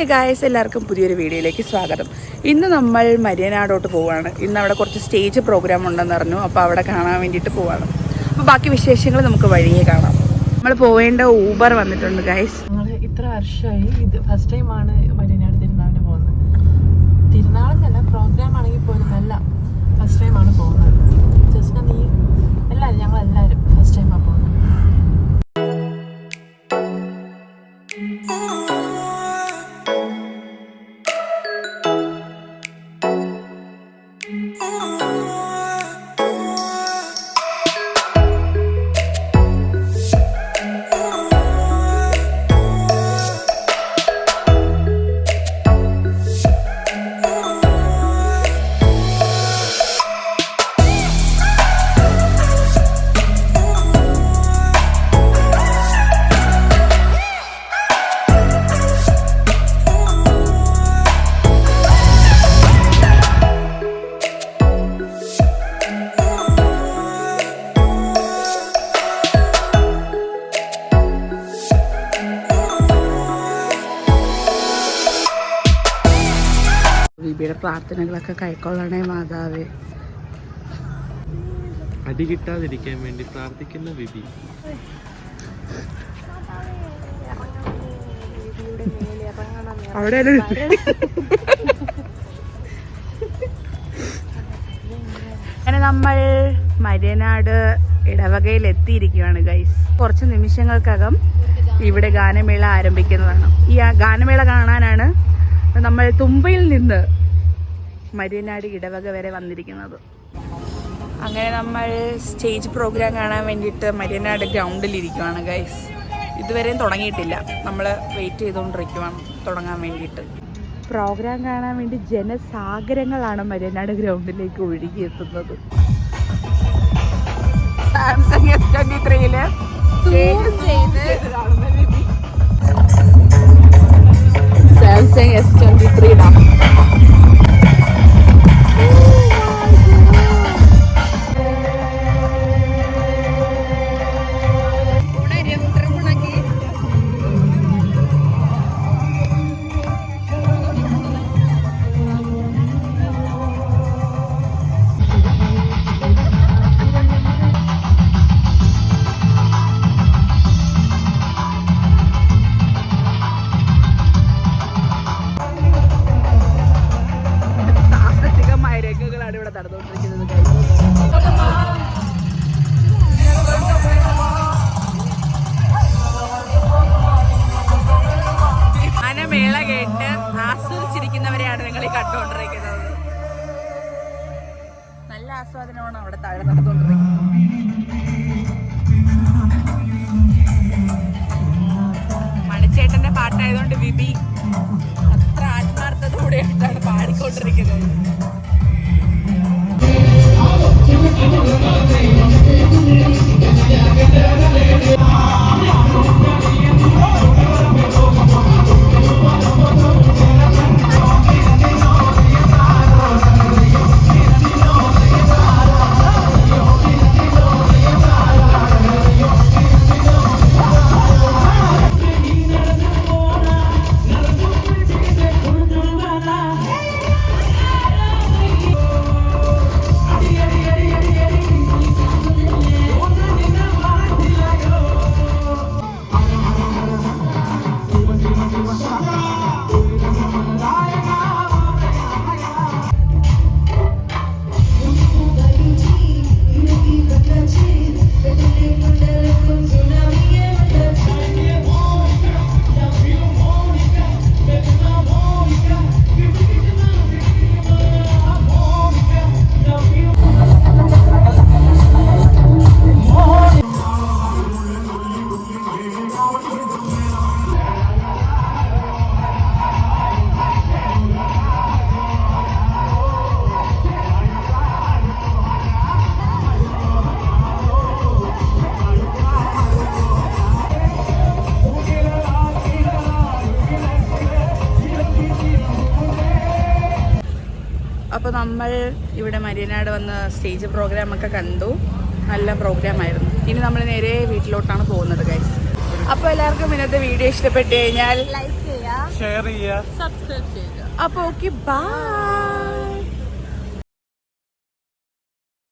Guys, എല്ലാവർക്കും പുതിയൊരു വീഡിയോയിലേക്ക് സ്വാഗതം. ഇന്ന് നമ്മൾ മരിയനാടോട്ട് പോവുകയാണ്. ഇന്ന് അവിടെ കുറച്ച് സ്റ്റേജ് പ്രോഗ്രാം ഉണ്ടെന്ന് പറഞ്ഞു. അപ്പോൾ അവിടെ കാണാൻ വേണ്ടിയിട്ട് പോവാണ്. അപ്പോൾ ബാക്കി വിശേഷങ്ങൾ നമുക്ക് വഴിയേ കാണാം. നമ്മൾ പോവേണ്ട ഊബർ വന്നിട്ടുണ്ട് ഗായ്സ്. ഞങ്ങൾ ഇത്ര വർഷമായി ഇത് ഫസ്റ്റ് ടൈമാണ് മരിയനാട് തിരുനാളിന് പോകുന്നത്. തിരുനാളെന്നല്ല, പ്രോഗ്രാം ആണെങ്കിൽ പോലും അല്ല, ഫസ്റ്റ് ടൈമാണ് പോകുന്നത്. ജസ്റ്റ് നീ എല്ലാവരും ഞങ്ങളെല്ലാവരും ഫസ്റ്റ് ടൈമാണ് പോകുന്നത്. ബിബിയുടെ പ്രാർത്ഥനകളൊക്കെ കൈക്കൊള്ളണേ മാതാവേ. അടി കിട്ടാതിരിക്കാൻ വേണ്ടി പ്രാർത്ഥിക്കുന്ന ബിബി. അവിടെ അങ്ങനെ നമ്മൾ മരിയനാട് ഇടവകയിൽ എത്തിയിരിക്കുകയാണ് ഗൈസ്. കുറച്ച് നിമിഷങ്ങൾക്കകം ഇവിടെ ഗാനമേള ആരംഭിക്കുന്നതാണ്. ഈ ഗാനമേള കാണാനാണ് നമ്മൾ തുമ്പയിൽ നിന്ന് മരിയനാട് ഇടവക വരെ വന്നിരിക്കുന്നത്. അങ്ങനെ നമ്മൾ സ്റ്റേജ് പ്രോഗ്രാം കാണാൻ വേണ്ടിയിട്ട് മരിയനാട് ഗ്രൗണ്ടിൽ ഇരിക്കുകയാണ് ഗൈസ്. ഇതുവരെയും തുടങ്ങിയിട്ടില്ല, നമ്മൾ വെയിറ്റ് ചെയ്തുകൊണ്ടിരിക്കുകയാണ് തുടങ്ങാൻ വേണ്ടിയിട്ട്. പ്രോഗ്രാം കാണാൻ വേണ്ടി ജനസാഗരങ്ങളാണ് മരിയനാട് ഗ്രൗണ്ടിലേക്ക് ഒഴുകിയെത്തുന്നത്. സാംസങ് S23 സാംസങ് S23 ഇവിടെ നടന്നുകൊണ്ടിരിക്കുന്നത്. ഗാനമേള കേട്ട് ആസ്വദിച്ചിരിക്കുന്നവരെയാണ് നിങ്ങൾ ഈ കണ്ടുകൊണ്ടിരിക്കുന്നത്. നല്ല ആസ്വാദനമാണ് അവിടെ താഴെ നടന്നുകൊണ്ടിരിക്കുന്നത്. മണിച്ചേട്ടന്റെ പാട്ടായതുകൊണ്ട് ബിബി അത്ര ആത്മാർത്ഥതയോടെയാണ് പാടിക്കൊണ്ടിരിക്കുന്നത്. അപ്പോൾ നമ്മൾ ഇവിടെ മരിയനാട് വന്ന് സ്റ്റേജ് പ്രോഗ്രാമൊക്കെ കണ്ടു. നല്ല പ്രോഗ്രാമായിരുന്നു. ഇനി നമ്മൾ നേരെ വീട്ടിലോട്ടാണ് പോകുന്നത് ഗൈസ്. അപ്പോൾ എല്ലാവർക്കും ഇന്നത്തെ വീഡിയോ ഇഷ്ടപ്പെട്ട് കഴിഞ്ഞാൽ ലൈക്ക് ചെയ്യുക, ഷെയർ ചെയ്യുക. സബ്സ്ക്രൈബ് ചെയ്യുക. അപ്പോൾ ഓക്കെ ബൈ.